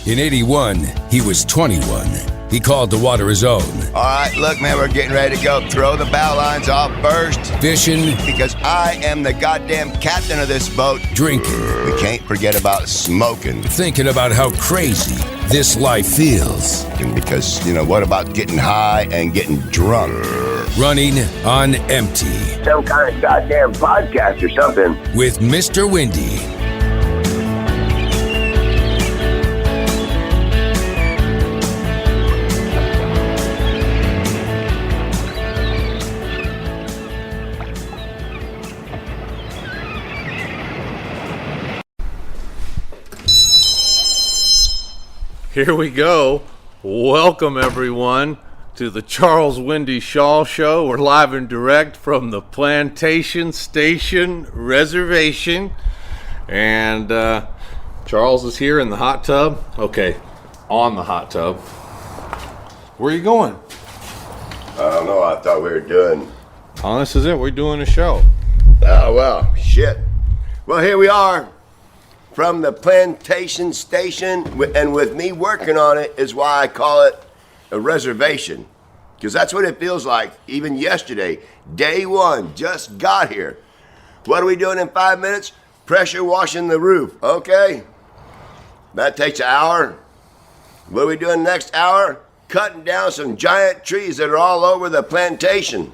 In 81, he was 21. He called the water his own. All right, look, man, we're getting ready to go. Throw the bow lines off first. Fishing. Because I am the goddamn captain of this boat. Drinking. We can't forget about smoking. Thinking about how crazy this life feels. And because, what about getting high and getting drunk? Running on empty. Some kind of goddamn podcast or something. With Mr. Windy. Here we go. Welcome, everyone, to the Charles Windy Shaw Show. We're live and direct from the Plantation Station Reservation. And Charles is here in the hot tub. Okay, on the hot tub. Where are you going? I don't know. I thought we were doing... Oh, this is it. We're doing a show. Oh, well, shit. Well, here we are. From the Plantation Station, and with me working on it is why I call it a reservation. Because that's what it feels like, even yesterday. Day one, just got here. What are we doing in 5 minutes? Pressure washing the roof, okay? That takes an hour. What are we doing next hour? Cutting down some giant trees that are all over the plantation,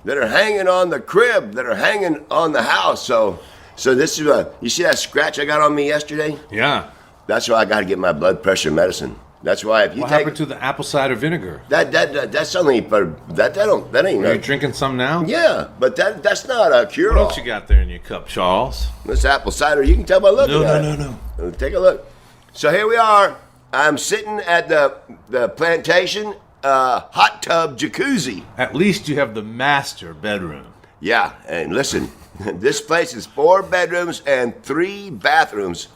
that are hanging on the crib, that are hanging on the house, So this is you see that scratch I got on me yesterday? Yeah. That's why I got to get my blood pressure medicine. That's why if you what take happened to the apple cider vinegar? that's only for that ain't. Are you drinking some now? Yeah, but that's not a cure-all. What else you got there in your cup, Charles? This apple cider, you can tell by looking at it. No. Take a look. So here we are. I'm sitting at the plantation hot tub jacuzzi. At least you have the master bedroom. Yeah, and listen. This place is 4 bedrooms and 3 bathrooms.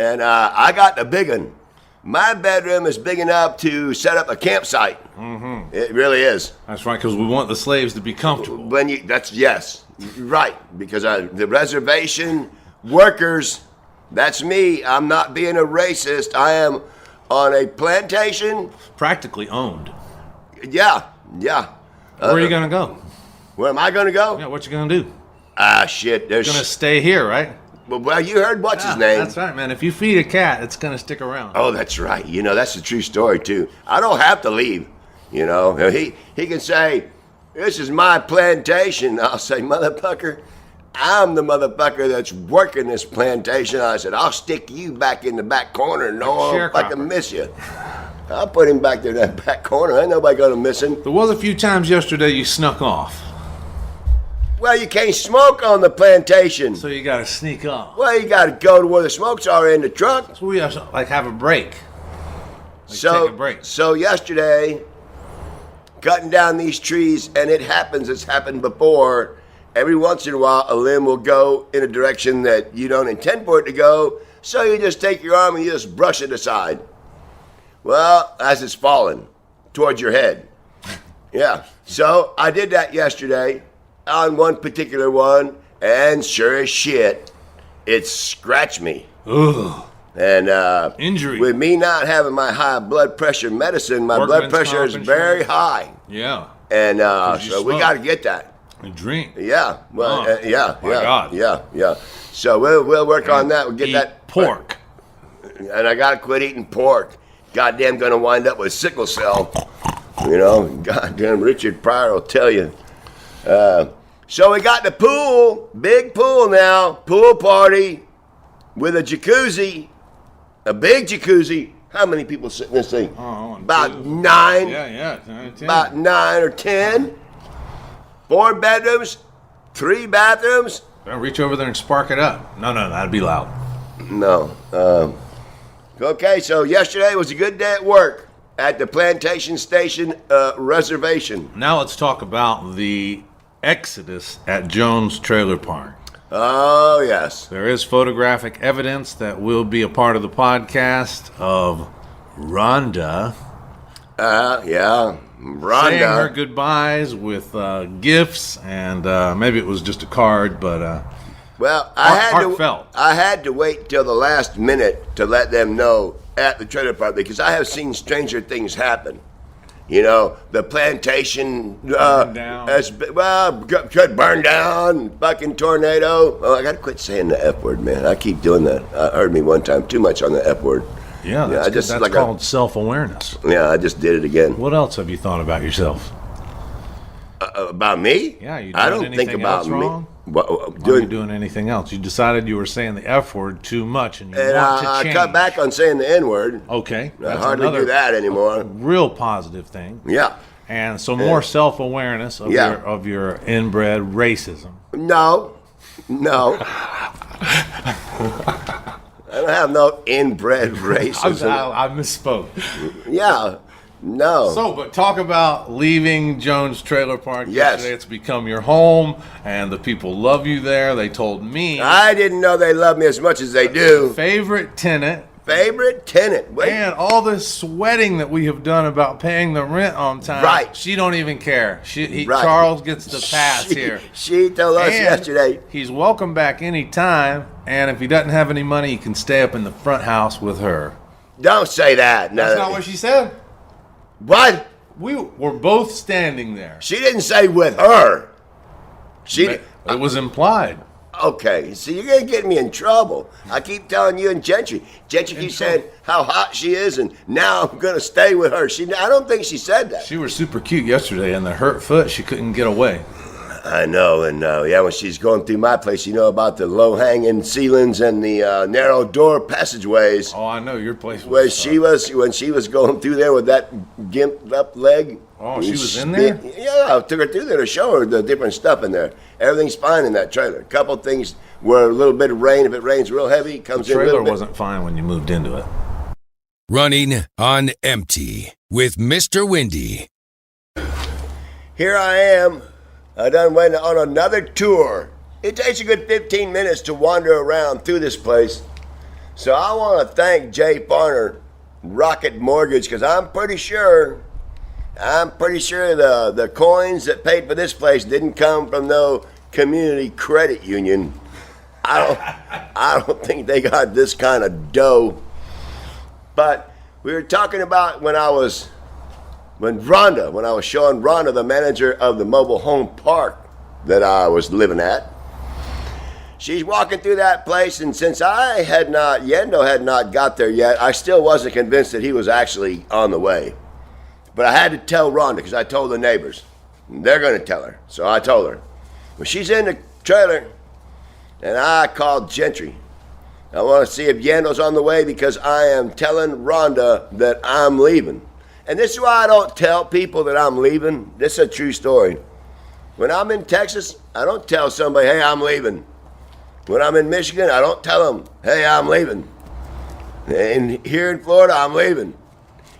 And I got the big one. My bedroom is big enough to set up a campsite. Mm-hmm. It really is. That's right, because we want the slaves to be comfortable. Yes, right. Because the reservation workers, that's me. I'm not being a racist. I am on a plantation. Practically owned. Yeah. Where are you going to go? Where am I going to go? Yeah, what you going to do? Shit. You're going to stay here, right? Well, you heard what's his name. That's right, man. If you feed a cat, it's going to stick around. Oh, that's right. That's a true story, too. I don't have to leave, He can say, this is my plantation. I'll say, motherfucker, I'm the motherfucker that's working this plantation. I said, I'll stick you back in the back corner and no one fucking miss you. I'll put him back there in that back corner. Ain't nobody going to miss him. There was a few times yesterday you snuck off. Well, you can't smoke on the plantation. So you got to sneak off. Well, you got to go to where the smokes are in the truck. So we have to, have a break. Take a break. So yesterday, cutting down these trees, and it's happened before, every once in a while, a limb will go in a direction that you don't intend for it to go, so you just take your arm and you just brush it aside. Well, as it's falling towards your head. Yeah. So I did that yesterday on one particular one, and sure as shit, it scratched me. Ugh. And injury. With me not having my high blood pressure medicine, my blood pressure is very high. Yeah. And so we got to get that. And drink. Yeah. Well, God. Yeah. So we'll work on that. We'll get that pork. And I got to quit eating pork. Goddamn, gonna wind up with sickle cell. Goddamn, Richard Pryor will tell you. So we got the pool, big pool now, pool party with a jacuzzi, a big jacuzzi. How many people sit in this thing? About 9. Yeah, 10. About 9 or 10. 4 bedrooms, 3 bathrooms. Don't reach over there and spark it up. No, that'd be loud. No. Okay, so yesterday was a good day at work at the Plantation Station Reservation. Now let's talk about the exodus at Jones Trailer Park. Oh, yes. There is photographic evidence that will be a part of the podcast of Rhonda. Yeah. Rhonda. Saying her goodbyes with gifts, and maybe it was just a card, but well, heartfelt. I had to wait till the last minute to let them know at the trailer park because I have seen stranger things happen. You know, the plantation down. Could burn down, fucking tornado. Oh, I gotta quit saying the F word, man. I keep doing that. I heard me one time too much on the F word. Yeah, that's called self-awareness. Yeah, I just did it again. What else have you thought about yourself? About me? Yeah, you doing I don't anything think about else wrong? me. What, Are you doing anything else? You decided you were saying the F word too much, and you want to I change. cut back on saying the N word. Okay, I that's hardly another do that anymore. real positive thing. Yeah. And so more self-awareness of your inbred racism. No. I don't have no inbred racism. I misspoke. Yeah. No. So, but talk about leaving Jones Trailer Park Yes. yesterday. It's become your home, and the people love you there. They told me. I didn't know they love me as much as they do. Favorite tenant. Favorite tenant. Wait. And all this sweating that we have done about paying the rent on time. Right. She don't even care. Right. Charles gets the pass here. She told us And yesterday. He's welcome back anytime, and if he doesn't have any money, he can stay up in the front house with her. Don't say that. No. That's not what she said. What? We were both standing there. She didn't say with her. It was implied. Okay, so you're gonna get me in trouble. I keep telling you and Gentry. Gentry keeps saying how hot she is, and now I'm gonna stay with her. I don't think she said that. She was super cute yesterday, and the hurt foot, she couldn't get away. I know, and when she's going through my place, you know about the low-hanging ceilings and the narrow door passageways. Oh, I know your place Where was. when she was going through there with that gimped up leg. Oh, she was in there? Yeah, I took her through there to show her the different stuff in there. Everything's fine in that trailer. A couple things where a little bit of rain, if it rains real heavy, it comes The in a trailer little bit. wasn't fine when you moved into it. Running on empty with Mr. Windy. Here I am. I done went on another tour. It takes a good 15 minutes to wander around through this place. So I want to thank Jay Farner, Rocket Mortgage, because I'm pretty sure the coins that paid for this place didn't come from no community credit union. I don't think they got this kind of dough. But we were talking about when I was showing Rhonda, the manager of the mobile home park that I was living at. She's walking through that place, and since Yendo had not got there yet, I still wasn't convinced that he was actually on the way. But I had to tell Rhonda because I told the neighbors. They're going to tell her. So I told her. Well, she's in the trailer, and I called Gentry. I want to see if Yendo's on the way because I am telling Rhonda that I'm leaving. And this is why I don't tell people that I'm leaving. This is a true story. When I'm in Texas, I don't tell somebody, hey, I'm leaving. When I'm in Michigan, I don't tell them, hey, I'm leaving. And here in Florida, I'm leaving.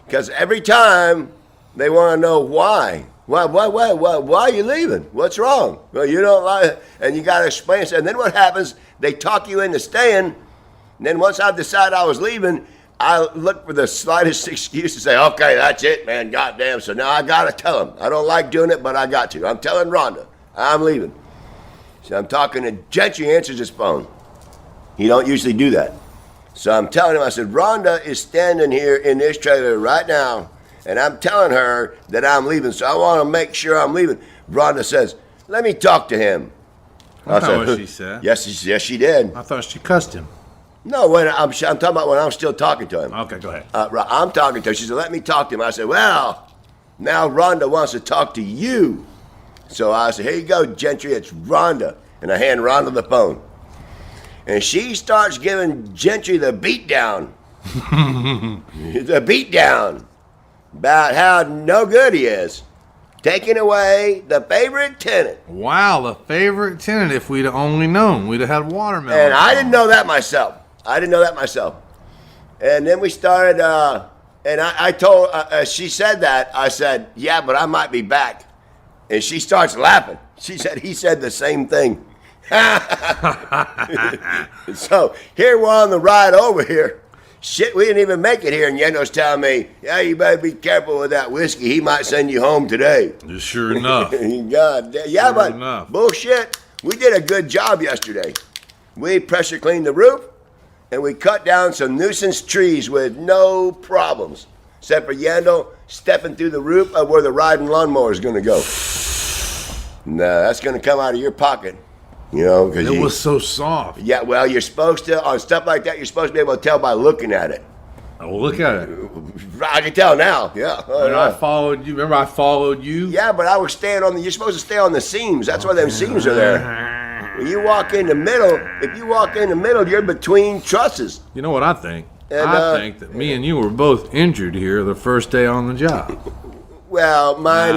Because every time they want to know why. Why are you leaving? What's wrong? Well, you don't like it, and you got to explain it. And then what happens, they talk you into staying, and then once I've decided I was leaving, I look for the slightest excuse to say, okay, that's it, man, goddamn. So now I got to tell them. I don't like doing it, but I got to. I'm telling Rhonda, I'm leaving. So I'm talking to Gentry, answers his phone. He don't usually do that. So I'm telling him, I said, Rhonda is standing here in this trailer right now, and I'm telling her that I'm leaving, so I want to make sure I'm leaving. Rhonda says, let me talk to him. That's not what she said. Yes, she did. I thought she cussed him. No, when I'm talking about when I'm still talking to him. Okay, go ahead. I'm talking to her. She said, let me talk to him. I said, well, now Rhonda wants to talk to you. So I said, here you go, Gentry, it's Rhonda. And I hand Rhonda the phone. And she starts giving Gentry the beatdown. The beatdown about how no good he is. Taking away the favorite tenant. Wow, the favorite tenant. If we'd only known, we'd have had watermelon. And I didn't know that myself. And then we started, and I told, she said that. I said, yeah, but I might be back. And she starts laughing. She said, he said the same thing. So here we're on the ride over here. Shit, we didn't even make it here, and Yendo's telling me, yeah, you better be careful with that whiskey. He might send you home today. Sure enough. God damn. Yeah, Sure but enough. bullshit. We did a good job yesterday. We pressure cleaned the roof, and we cut down some nuisance trees with no problems, except for Yandel stepping through the roof of where the riding lawnmower is going to go. No, that's going to come out of your pocket, because It was so soft. Yeah, well, you're supposed to, on stuff like that, you're supposed to be able to tell by looking at it. Oh, look at it. I can tell now, yeah. When I followed you. Remember I followed you? Yeah, but I was staying you're supposed to stay on the seams. That's why them seams are there. When you walk in the middle, if you walk in the middle, you're between trusses. You know what I think? And, I think that me and you were both injured here the first day on the job. Well, mine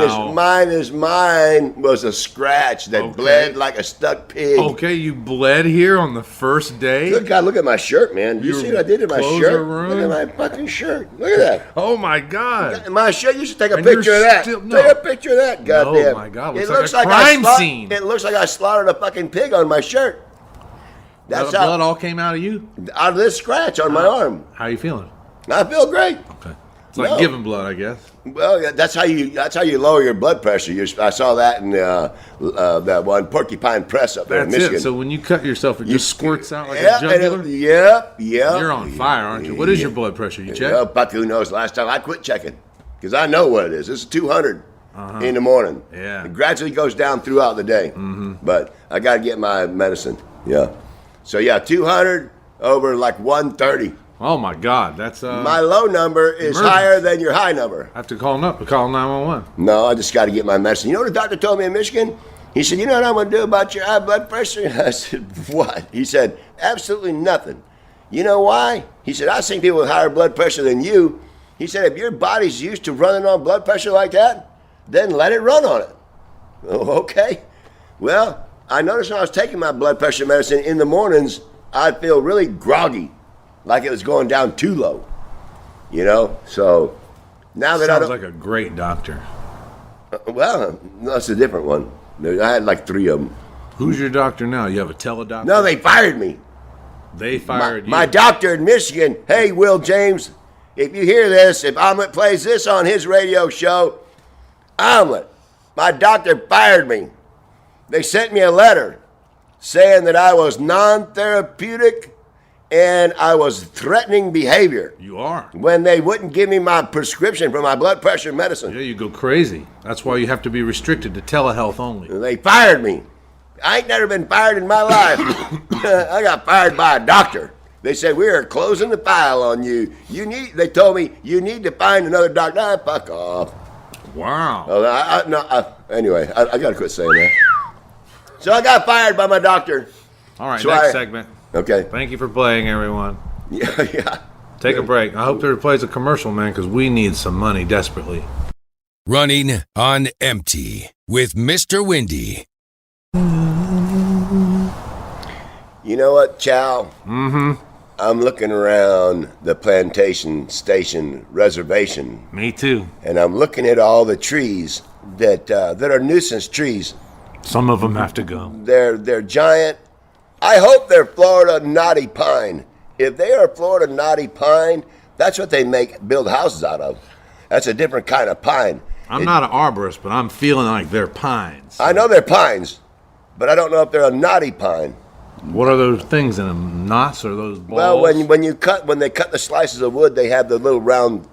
was a scratch that bled like a stuck pig. Okay, you bled here on the first day? Good God, look at my shirt, man. You Your see what I did to my clothes shirt? are ruined? Look at my fucking shirt. Look at that. Oh my God. My shirt, you should take a And picture of you're that. still- no. Take a picture of that, goddamn. my God, It looks like a I crime scene. It looks like I slaughtered a fucking pig on my shirt. That's The blood all came out of you? out of this scratch on my arm. How are you feeling? I feel great. Okay. It's like No. giving blood, I guess. Well, yeah, that's how you lower your blood pressure. I saw that in that one Porcupine Press up there in That's Michigan. it. So when you cut yourself, it just squirts out like Yeah, a jugular? yeah. You're on fire, aren't you? What is your blood pressure? You check? Well, but who knows? Last time I quit checking because I know what it is. It's 200 in the morning. Yeah. It gradually goes down throughout the day. But I got to get my medicine. Yeah. So yeah, 200 over like 130. Oh my God, that's My low number is emergency. higher than your high number. I have to call him up. Call 911. No, I just got to get my medicine. You know what the doctor told me in Michigan? He said, "You know what I'm going to do about your high blood pressure?" I said, "What?" He said, "Absolutely nothing." You know why? He said, "I've seen people with higher blood pressure than you." He said, "If your body's used to running on blood pressure like that, then let it run on it." Oh, okay. Well, I noticed when I was taking my blood pressure medicine in the mornings, I'd feel really groggy, like it was going down too low. So now that I Sounds don't... like a great doctor. Well, that's a different one. I had like 3 of them. Who's your doctor now? You have a teledoctor? No, they fired me. They fired you. My doctor in Michigan, hey, Will James, if you hear this, if Omelet plays this on his radio show, Omelet, my doctor fired me. They sent me a letter saying that I was non-therapeutic and I was threatening behavior You are. when they wouldn't give me my prescription for my blood pressure medicine. Yeah, you go crazy. That's why you have to be restricted to telehealth only. They fired me. I ain't never been fired in my life. I got fired by a doctor. They said, "We are closing the file on you. They told me, you need to find another doctor." Ah, fuck off. Wow. Anyway, I got to quit saying that. So I got fired by my doctor. All right, So next segment. Okay. Thank you for playing, everyone. Yeah. Take a break. I hope there plays a commercial, man, because we need some money desperately. Running on empty with Mr. Windy. You know what, Chow? Mm-hmm. I'm looking around the Plantation Station Reservation, Me too. and I'm looking at all the trees that are nuisance trees. Some of them have to go. They're giant. I hope they're Florida knotty pine. If they are Florida knotty pine, that's what they build houses out of. That's a different kind of pine. I'm not an arborist, but I'm feeling like they're pines. I know they're pines, but I don't know if they're a knotty pine. What are those things in them? Knots or those balls? Well, when they cut the slices of wood, they have the little round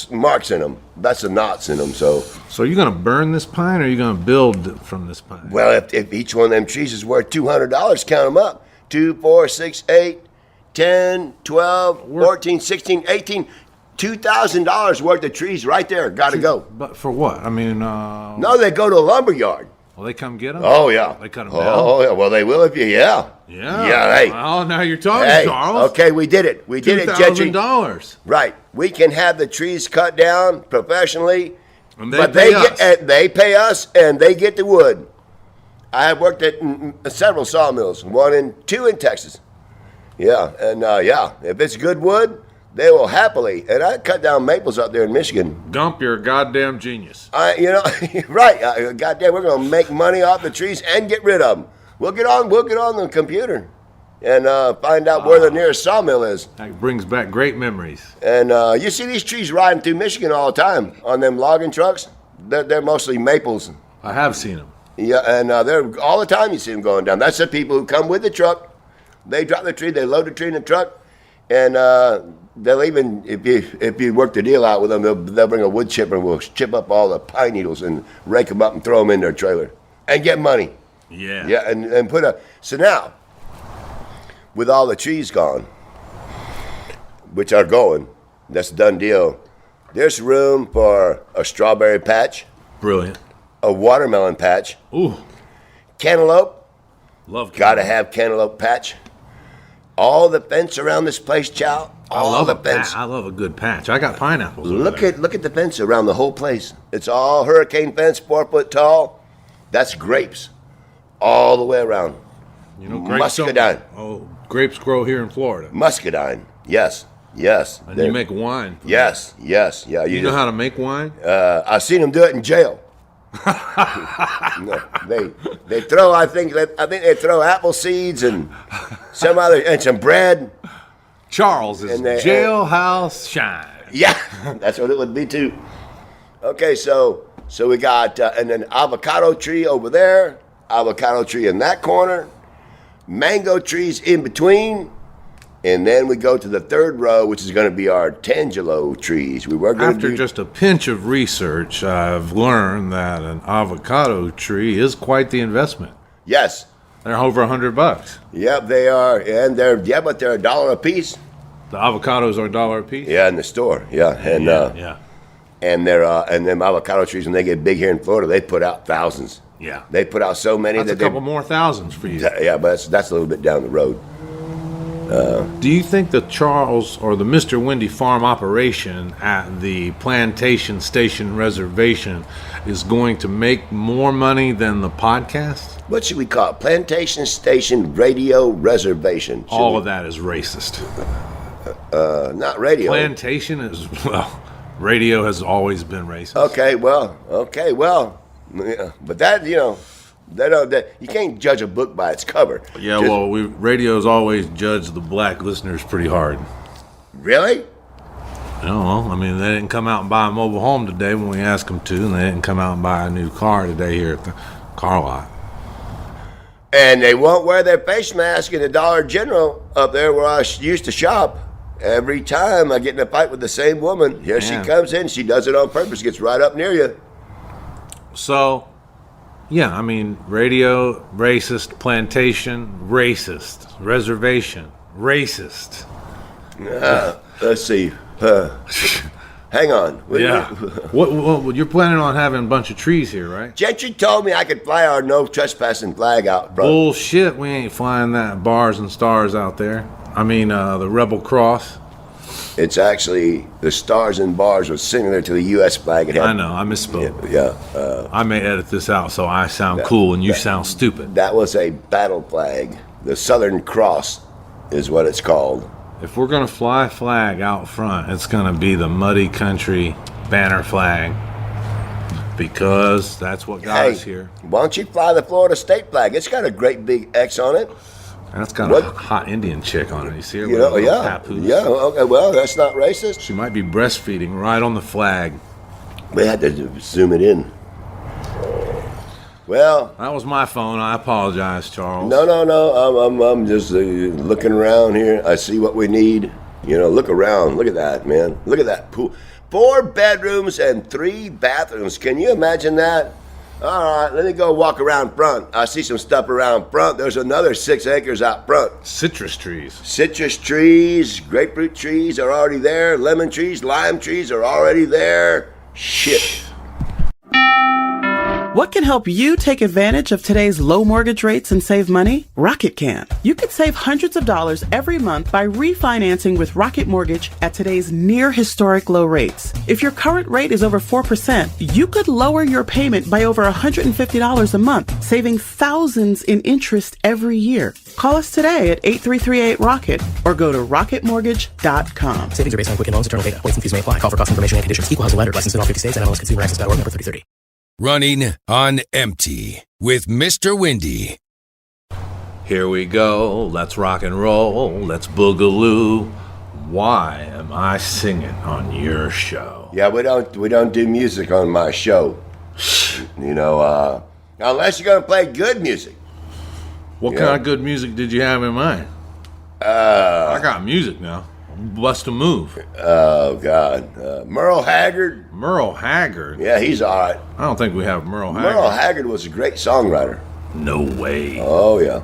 marks in them. That's the knots in them. So you're going to burn this pine or are you going to build from this pine? well, if each one of them trees is worth $200, count them up. 2, 4, 6, 8, 10, 12, 14, 16, 18, $2,000 worth of trees right there. Got to go. But for what? I mean, No, they go to a lumber yard. will they come get them? Oh yeah. They cut them down? Oh yeah. Well, they will if you. Yeah. Yeah. Yeah. Hey. Well, now you're talking, Hey. Charles. Okay, we did it. We did it, Jetty. $2,000. Right. We can have the trees cut down professionally, And they but pay us. they pay us and they get the wood. I have worked at several sawmills, 1 and 2 in Texas. Yeah, and if it's good wood, they will happily. And I cut down maples up there in Michigan. Gump, you're a goddamn genius. Right? Goddamn, we're gonna make money off the trees and get rid of them. We'll get on the computer and find out where the nearest sawmill is. That brings back great memories. And you see these trees riding through Michigan all the time on them logging trucks. They're mostly maples. I have seen them. Yeah, and they're all the time you see them going down. That's the people who come with the truck, They drop the tree, they load the tree in the truck, and they'll even, if you work the deal out with them, they'll bring a wood chipper and we'll chip up all the pine needles and rake them up and throw them in their trailer and get money. Yeah. Yeah, and so now, with all the trees gone, which are going, that's a done deal. There's room for a strawberry patch, Brilliant. a watermelon patch, Ooh, cantaloupe, love. gotta have cantaloupe patch. All the fence around this place, chow. All the fence. I love a good patch. I got pineapples. over Look there. at the fence around the whole place. It's all hurricane fence, 4 foot tall. That's grapes, all the way around. You know, grapes don't- Muscadine. Oh, grapes grow here in Florida, Muscadine, yes. and They're- you make wine. Yes, yeah. You know how to make wine? I've seen them do it in jail. No, they throw. I think they throw apple seeds and some bread. Charles is And they- jailhouse shine. Yeah, that's what it would be too. Okay, so we got and an avocado tree over there, avocado tree in that corner, mango trees in between, and then we go to the third row, which is going to be our tangelo trees. We were going to After do just a pinch of research, I've learned that an avocado tree is quite the investment. yes, They're over $100. yep, they are, and but they're $1 a piece. The avocados are $1 a piece. Yeah, in the store. Yeah, and yeah. and they're and them avocado trees when they get big here in Florida, they put out thousands. Yeah. They put out so many That's that a couple more thousands for you. Yeah, but that's a little bit down the road. Do you think the Charles or the Mr. Windy farm operation at the Plantation Station Reservation is going to make more money than the podcast? What should we call it? Plantation Station Radio Reservation. All of that is racist. Not radio. Plantation is, well, radio has always been racist. Okay, well, yeah, but that you can't judge a book by its cover. Yeah, Just- well, radio's always judged the black listeners pretty hard. Really? No, I mean, they didn't come out and buy a mobile home today when we asked them to, and they didn't come out and buy a new car today here at the car lot. And they won't wear their face mask in the Dollar General up there where I used to shop. Every time I get in a fight with the same woman, here Man. she comes in. She does it on purpose. Gets right up near you. So, yeah, I mean, radio, racist, plantation, racist, reservation, racist. Let's see. Hang on. Yeah. What, you're planning on having a bunch of trees here, right? Gentry told me I could fly our no trespassing flag out front. Bullshit, we ain't flying that bars and stars out there. I mean, the Rebel Cross. It's actually the stars and bars are similar to the U.S. flag. It had, I know, I misspoke. Yeah. I may edit this out so I sound cool and you sound stupid. That was a battle flag. The Southern Cross is what it's called. If we're going to fly a flag out front, it's going to be the Muddy Country banner flag. Because that's what got us here. Why don't you fly the Florida state flag? It's got a great big X on it. That's got What? a hot Indian chick on it. You see her? You with know, her little yeah. papoose? Yeah, okay, well, that's not racist. She might be breastfeeding right on the flag. We had to zoom it in. Well, That was my phone. I apologize, Charles. no. I'm just looking around here. I see what we need. You know, look around. Look at that, man. Look at that pool. 4 bedrooms and 3 bathrooms. Can you imagine that? All right, let me go walk around front. I see some stuff around front. There's another 6 acres out front. Citrus trees. Citrus trees, grapefruit trees are already there. Lemon trees, lime trees are already there. Shit. What can help you take advantage of today's low mortgage rates and save money? Rocket can. You could save hundreds of dollars every month by refinancing with Rocket Mortgage at today's near historic low rates. If your current rate is over 4%, you could lower your payment by over $150 a month, saving thousands in interest every year. Call us today at 8338-ROCKET or go to rocketmortgage.com. Savings are based on Quicken Loans, internal data. Points and fees may apply. Call for cost information and conditions. Equal housing lender. Licensed in all 50 states and NMLSconsumeraccess.org number 3030. Running on empty with Mr. Windy. Here we go. Let's rock and roll. Let's boogaloo. Why am I singing on your show? Yeah, we don't do music on my show. You know, unless you're gonna play good music. What Yeah. kind of good music did you have in mind? I got music now. Bust a move. Oh, God. Merle Haggard. Merle Haggard? Yeah, he's all right. I don't think we have Merle Haggard. Merle Haggard was a great songwriter. No way. Oh, yeah.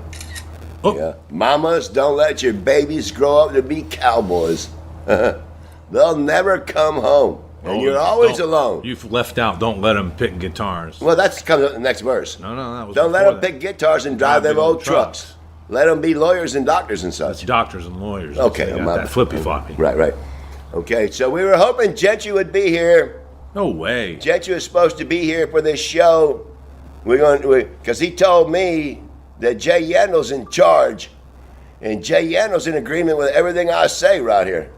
Oh. Yeah. Mamas, don't let your babies grow up to be cowboys. They'll never come home. And you're always alone. You've left out, don't let them pick guitars. Well, that's comes up in the next verse. No, that was Don't let before them that. pick guitars and drive them old trucks. Let them be lawyers and doctors and such. It's doctors and lawyers. Okay, They I'm got not- that flippy floppy. Right. Okay, so we were hoping Gentry would be here. No way. Gentry was supposed to be here for this show. Because he told me that Jay Yandel's in charge. And Jay Yandel's in agreement with everything I say right here.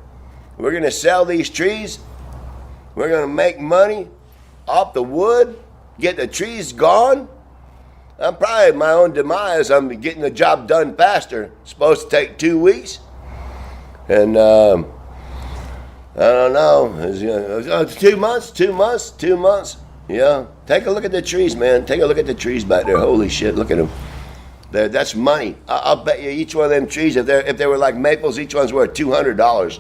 We're going to sell these trees. We're going to make money off the wood, get the trees gone. I'm probably at my own demise. I'm getting the job done faster. It's supposed to take 2 weeks. And I don't know. It's 2 months, 2 months, 2 months. Yeah. Take a look at the trees, man. Take a look at the trees back there. Holy shit, look at them. That's money. I'll bet you each one of them trees, if they were like maples, each one's worth $200.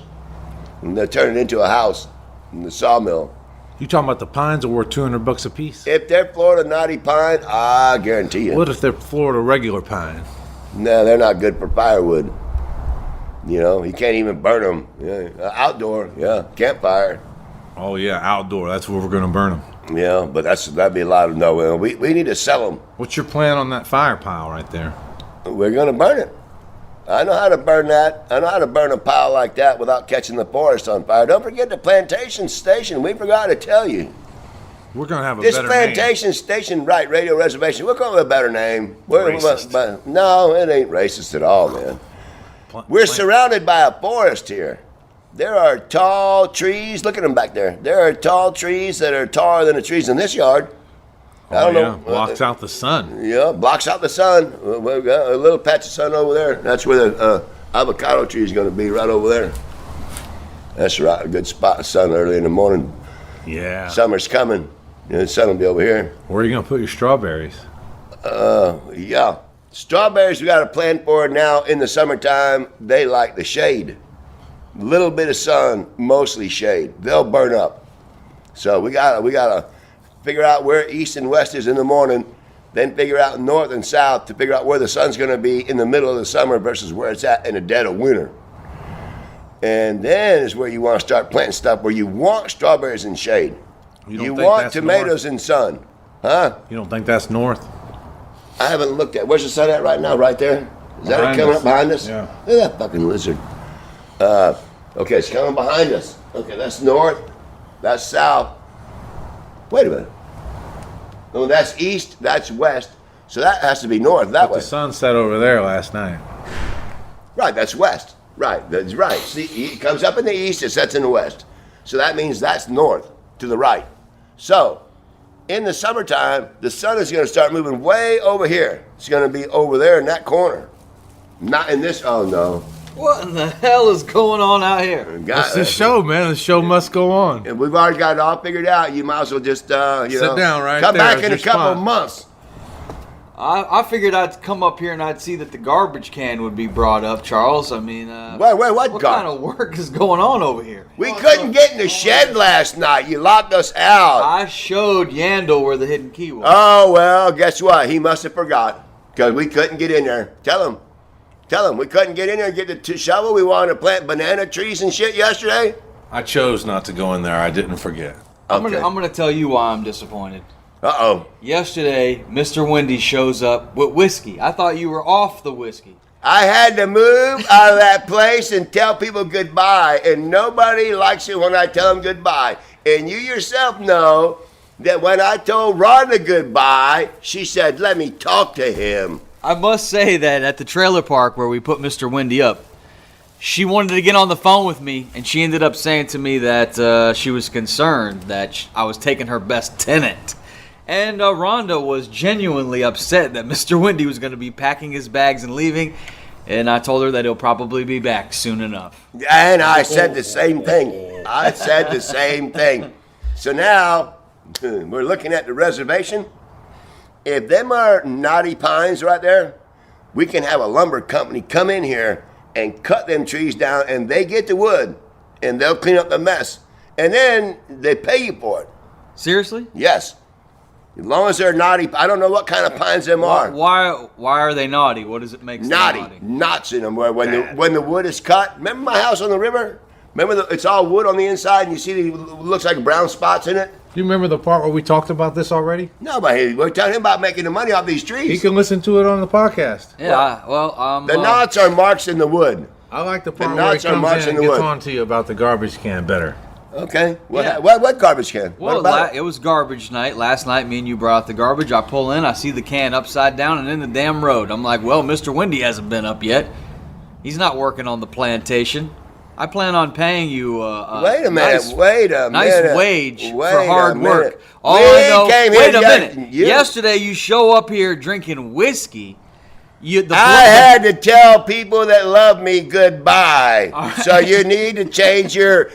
And they're turning it into a house in the sawmill. You talking about the pines are worth $200 a piece? If they're Florida knotty pine, I guarantee you. What if they're Florida regular pine? No, they're not good for firewood. You know, you can't even burn them. Yeah. Outdoor, yeah, campfire. Oh yeah, outdoor. That's where we're gonna burn them. Yeah, but that'd be a lot of no. We need to sell them. What's your plan on that fire pile right there? We're gonna burn it. I know how to burn that. I know how to burn a pile like that without catching the forest on fire. Don't forget the Plantation Station. We forgot to tell you. We're gonna have a This better Plantation Station, right, Radio Reservation. We'll come up with a better name. Racist. No, it ain't racist at all, man. We're surrounded by a forest here. There are tall trees. Look at them back there. There are tall trees that are taller than the trees in this yard. I don't know. Blocks out the sun. Yeah, blocks out the sun. We've got a little patch of sun over there. That's where the avocado tree is going to be, right over there. That's right, a good spot of sun early in the morning. Yeah. Summer's coming. The sun will be over here. Where are you gonna put your strawberries? Yeah. Strawberries, we got a plan for now in the summertime. They like the shade. Little bit of sun, mostly shade. They'll burn up. So we gotta figure out where east and west is in the morning, then figure out north and south to figure out where the sun's gonna be in the middle of the summer versus where it's at in the dead of winter. And then is where you want to start planting stuff where you want strawberries in shade. You want tomatoes in sun. Huh? You don't think that's north? I haven't looked at. Where's the sun at right now? Right there? Is that it Behind coming us. up behind us? Yeah. Look at that fucking lizard. Okay, it's coming behind us. Okay, that's north. That's south. Wait a minute. Oh, that's east. That's west. So that has to be north that But way. the sun set over there last night. Right, that's west. Right, that's right. See, it comes up in the east, it sets in the west. So that means that's north to the right. So, in the summertime, the sun is going to start moving way over here. It's going to be over there in that corner. Not in this, oh no. What in the hell is going on out here? It's the show, man. The show must go on. And we've already got it all figured out. You might as well just, Sit down right come there. back It's in a your couple spot. of months. I figured I'd come up here and I'd see that the garbage can would be brought up, Charles. I mean, Wait, what what kind of work is going on over here? We couldn't get in the shed last night. You locked us out. I showed Yandel where the hidden key was. Oh, well, guess what? He must have forgot because we couldn't get in there. Tell him we couldn't get in there and get the shovel. We wanted to plant banana trees and shit yesterday. I chose not to go in there. I didn't forget. I'm gonna tell you why I'm disappointed. Uh-oh. Yesterday, Mr. Wendy shows up with whiskey. I thought you were off the whiskey. I had to move out of that place and tell people goodbye, and nobody likes it when I tell them goodbye. And you yourself know that when I told Rhonda goodbye, she said, let me talk to him. I must say that at the trailer park where we put Mr. Wendy up, she wanted to get on the phone with me, and she ended up saying to me that she was concerned that I was taking her best tenant. And Rhonda was genuinely upset that Mr. Wendy was going to be packing his bags and leaving, and I told her that he'll probably be back soon enough. And I said the same thing. I said the same thing. So now, we're looking at the reservation. If them are knotty pines right there, we can have a lumber company come in here and cut them trees down, and they get the wood, and they'll clean up the mess. And then they pay you for it. Seriously? Yes. As long as they're naughty. I don't know what kind of pines them are. Why are they naughty? What does it make them naughty? Knots in them. When the wood is cut. Remember my house on the river? Remember it's all wood on the inside, and you see it looks like brown spots in it? Do you remember the part where we talked about this already? No, but we're telling him about making the money off these trees. He can listen to it on the podcast. Yeah, the knots are marks in the wood. I like the part where he comes in and gets on to you about the garbage can better. Okay. What garbage can? Well, what about it was garbage night. Last night, me and you brought out the garbage. I pull in, I see the can upside down and in the damn road. I'm like, well, Mr. Windy hasn't been up yet. He's not working on the plantation. I plan on paying you wait a minute. Nice wage for hard work. Wait a minute. Yesterday, you show up here drinking whiskey. I had to tell people that love me goodbye. Right. So you need to change your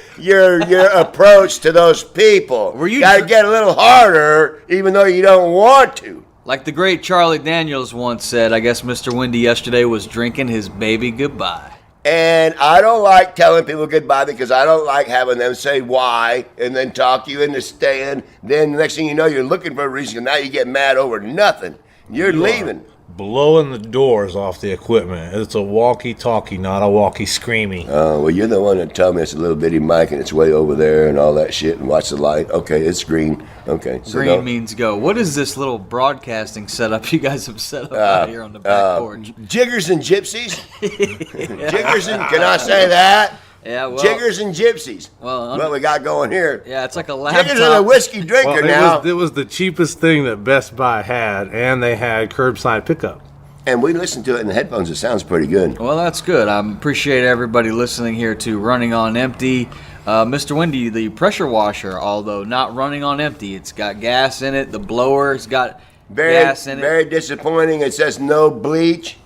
approach to those people. You got to get a little harder, even though you don't want to. Like the great Charlie Daniels once said, I guess Mr. Windy yesterday was drinking his baby goodbye. And I don't like telling people goodbye because I don't like having them say why and then talk you into staying. Then the next thing you know, you're looking for a reason. Now you get mad over nothing. You're leaving. Blowing the doors off the equipment. It's a walkie-talkie, not a walkie-screamy. Oh, well, you're the one that told me it's a little bitty mic and it's way over there and all that shit and watch the light. Okay, it's green. Okay. So green means go. What is this little broadcasting setup you guys have set up out here on the back porch? Jiggers and gypsies. Jiggers and, can I say that? Yeah, well, Jiggers and gypsies. Well, what we got going here. Yeah, it's like a laptop. Jiggers is a whiskey drinker now. It was the cheapest thing that Best Buy had, and they had curbside pickup. And we listened to it in the headphones. It sounds pretty good. Well, that's good. I appreciate everybody listening here to Running on Empty. Mr. Windy, the pressure washer, although not running on empty, it's got gas in it. The blower's got gas in it. Very disappointing. It says no bleach.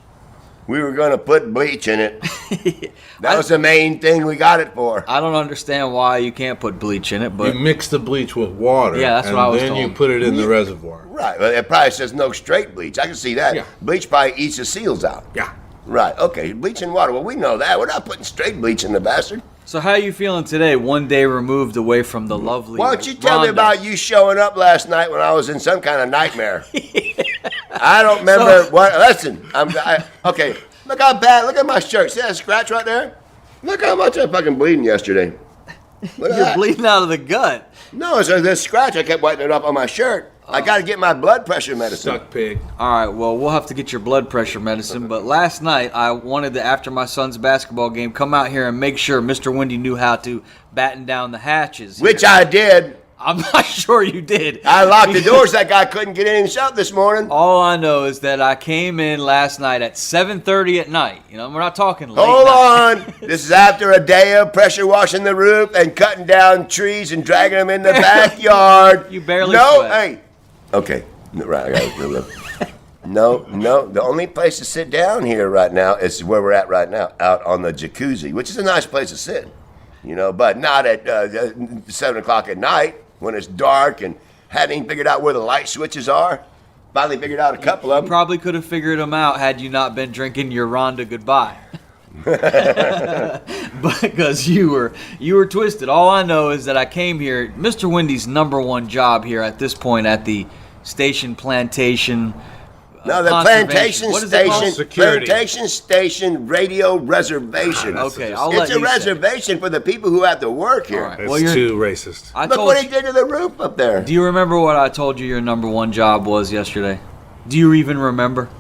We were going to put bleach in it. That was the main thing we got it for. I don't understand why you can't put bleach in it, but you mix the bleach with water. Yeah, that's what I was told. And then you put it in the reservoir. Right. Well, it probably says no straight bleach. I can see that. Yeah. Bleach probably eats the seals out. Yeah. Right. Okay. Bleach and water. Well, we know that. We're not putting straight bleach in the bastard. So how are you feeling today, one day removed away from the lovely Why don't you tell me about you showing up last night when I was in some kind of nightmare? I don't remember what. Listen. Okay. Look how bad. Look at my shirt. See that scratch right there? Look how much I'm fucking bleeding yesterday. You're bleeding out of the gut. No, it's this scratch. I kept wiping it up on my shirt. I got to get my blood pressure medicine. Suck pig. All right, well, we'll have to get your blood pressure medicine. But last night, I wanted to, after my son's basketball game, come out here and make sure Mr. Windy knew how to batten down the hatches here. Which I did. I'm not sure you did. I locked the doors. That guy couldn't get in himself this morning. All I know is that I came in last night at 7:30 at night. You know, we're not talking late Hold night. on. This is after a day of pressure washing the roof and cutting down trees and dragging them in the backyard. You barely sweat. Hey. Okay. Right. No. The only place to sit down here right now is where we're at right now, out on the jacuzzi, which is a nice place to sit. You know, but not at 7 o'clock at night when it's dark and hadn't even figured out where the light switches are. Finally figured out a couple of them. You probably could have figured them out had you not been drinking your Rhonda goodbye. Because you were twisted. All I know is that I came here. Mr. Windy's number one job here at this point at the station Plantation. No, the Plantation Station Radio Reservation. Okay, it's a reservation for the people who have to work here. Right. It's too racist. Look what he did to the roof up there. Do you remember what I told you your number one job was yesterday? Do you even remember?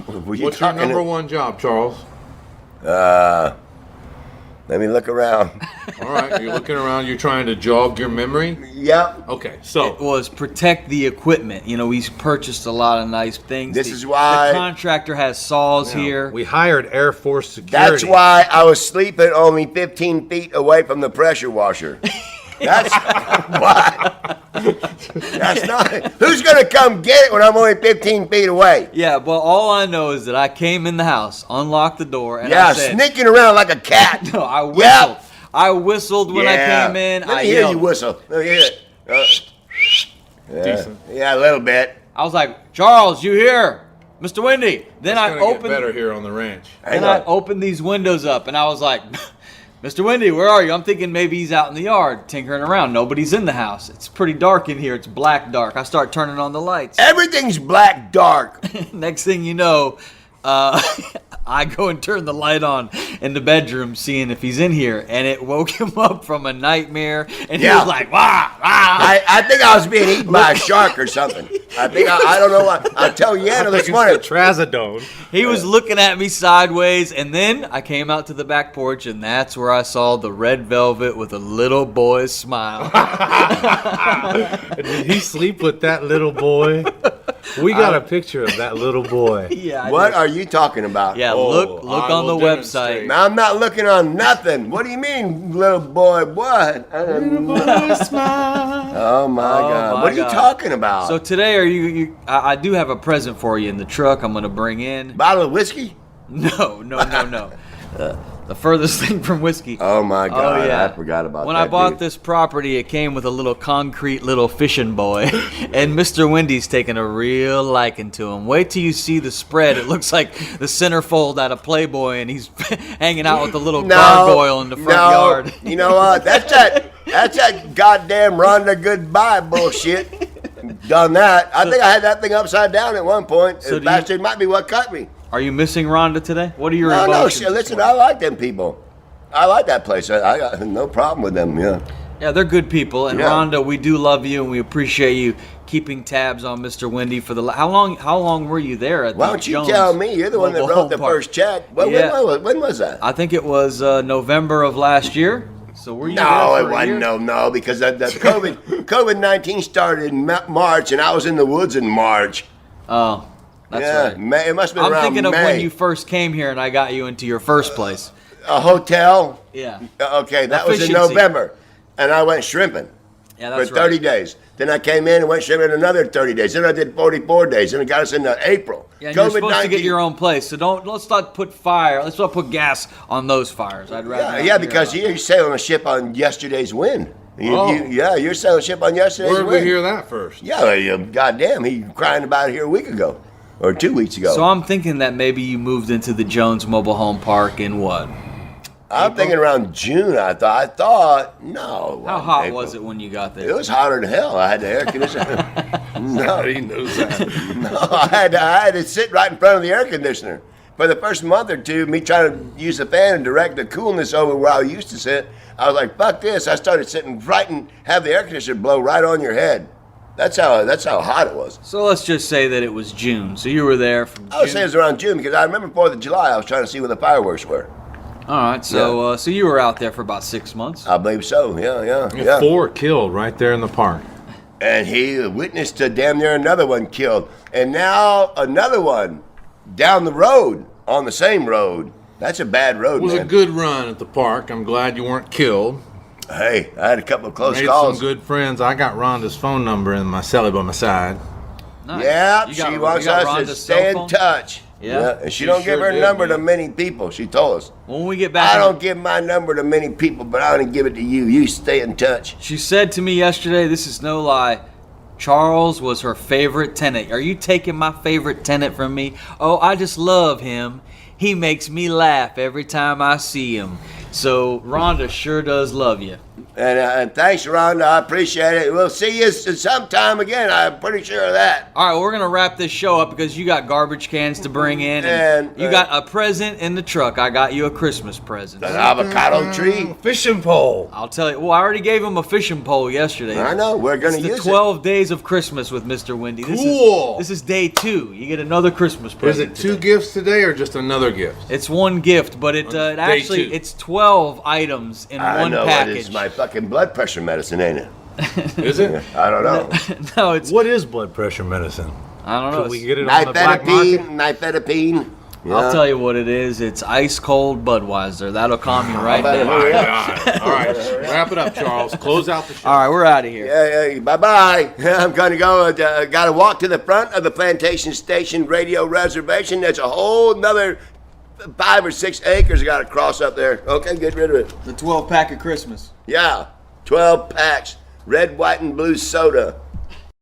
What's your number one job, Charles? Let me look around. All right, you're looking around. You're trying to jog your memory? Yep. Okay, so. It was protect the equipment. You know, we purchased a lot of nice things. This is why. The contractor has saws here. We hired Air Force security. That's why I was sleeping only 15 feet away from the pressure washer. That's why. That's not. Who's going to come get it when I'm only 15 feet away? Yeah, well, all I know is that I came in the house, unlocked the door, and I said, sneaking around like a cat. No, I whistled. Yep. I whistled when I came in. Let me hear you whistle. Let me hear it. Decent. Yeah, a little bit. I was like, Charles, you here? Mr. Wendy. Then I It's gonna get opened. better here on the ranch. Then I opened these windows up, and I was like, Mr. Wendy, where are you? I'm thinking maybe he's out in the yard tinkering around. Nobody's in the house. It's pretty dark in here. It's black dark. I start turning on the lights. Everything's black dark. Next thing you know, I go and turn the light on in the bedroom, seeing if he's in here, and it woke him up from a nightmare, and he was like, wah, wah. I think I was being eaten by a shark or something. I don't know what. I'll tell Yano this morning. Trazodone. He was looking at me sideways, and then I came out to the back porch, and that's where I saw the red velvet with a little boy's smile. Did he sleep with that little boy? We got a picture of that little boy. Yeah. What are you talking about? Yeah, look I on the will website. Now, I'm not looking on nothing. What do you mean, little boy? What? Little boy smile. Oh my God! my What are you God. talking about? So today, I do have a present for you in the truck. I'm going to bring in. Bottle of whiskey? No. The furthest thing from whiskey. Oh my God! yeah. I forgot about When that. I bought dude. this property, it came with a little concrete little fishing boy, and Mr. Wendy's taking a real liking to him. Wait till you see the spread. It looks like the centerfold out of Playboy, and he's hanging out with the little gargoyle in the front yard. You know what? That's that goddamn Rhonda Goodbye bullshit. Done that. I think I had that thing upside down at one point. So The bastard might be what cut me. Are you missing Rhonda today? What are your No, emotions? shit. Listen, I like them people. I like that place. I got no problem with them. Yeah. Yeah, they're good people. And Yeah. Rhonda, we do love you, and we appreciate you keeping tabs on Mr. Wendy for the. How long were you there at? Why the don't you Jones tell me? You're the one that Mobile wrote Home the Park? first check. When was that? I think it was November of last year. So were you No, there it for a wasn't. year? No, because the COVID-19 started in March, and I was in the woods in March. Oh, that's Yeah, right. May, it must have been I'm around thinking of May. when you first came here and I got you into your first place. A hotel. Yeah. Okay, that was in Efficiency. November, and I went shrimping Yeah, for that's 30 right. days. Then I came in and went shrimping another 30 days. Then I did 44 days, and it got us into April. Yeah, and you're supposed to get your own place, so let's not put gas on those fires. I'd rather. not Yeah, hear because about it. you're sailing a ship on yesterday's wind. You're sailing a ship on yesterday's Where did wind. we hear that first? Yeah, goddamn, he crying about it here a week ago, or 2 weeks ago. So I'm thinking that maybe you moved into the Jones Mobile Home Park in what? I'm thinking around June. I thought no. How hot was it when you got It there? was hotter than hell. I had the air conditioner. No, He knows that. no, I had to sit right in front of the air conditioner. For the first month or two, me trying to use the fan and direct the coolness over where I used to sit, I was like, fuck this. I started sitting right and have the air conditioner blow right on your head. That's how hot it was. So let's just say that it was June. So you were there from I would say it was around June because I remember 4th of July, I was trying to see where the fireworks were. All right, so so you were out there for about 6 months. I believe so, yeah. 4 killed right there in the park. And he witnessed to damn near another one killed. And now another one down the road, on the same road. That's a bad road, It was man. a good run at the park. I'm glad you weren't killed. Hey, I had a couple of close Made calls. some good friends. I got Rhonda's phone number in my celly by my side. Nice. Yeah, You she got- wants you got us to Rhonda's stay cell in phone? touch. Yeah? And she She don't give sure her did, number to man. many people, she told us. When we get back, I don't give my number to many people, but I'm going to give it to you. You stay in touch. she said to me yesterday, this is no lie, Charles was her favorite tenant. Are you taking my favorite tenant from me? Oh, I just love him. He makes me laugh every time I see him. So Rhonda sure does love you. And thanks, Rhonda. I appreciate it. We'll see you sometime again. I'm pretty sure of that. All right, we're going to wrap this show up because you got garbage cans to bring in. And And, you got a present in the truck. I got you a Christmas present. An avocado tree. Fishing pole. I'll tell you. Well, I already gave him a fishing pole yesterday. I know. We're going It's to the use 12 days of Christmas with Mr. Wendy. Cool. This is day 2. You get another Christmas Is present. it 2 today. gifts today or just another gift? It's one gift, but it actually two. it's 12 items in I one know package. it is my fucking blood pressure medicine, ain't it? Is it? I don't know. No, it's What is blood pressure medicine? I don't know. Could we It's- get it on the black market? Nifedipine. I'll tell you what it is. It's ice cold Budweiser. That'll calm you right better down. hurry up. All right. Wrap it up, Charles. Close out the show. All right, we're out of here. Yeah, bye-bye. I'm going to go. Got to walk to the front of the Plantation Station radio reservation. There's a whole another 5 or 6 acres I got to cross up there. Okay, get rid of it. The 12 pack of Christmas. Yeah, 12 packs. Red, white, and blue soda.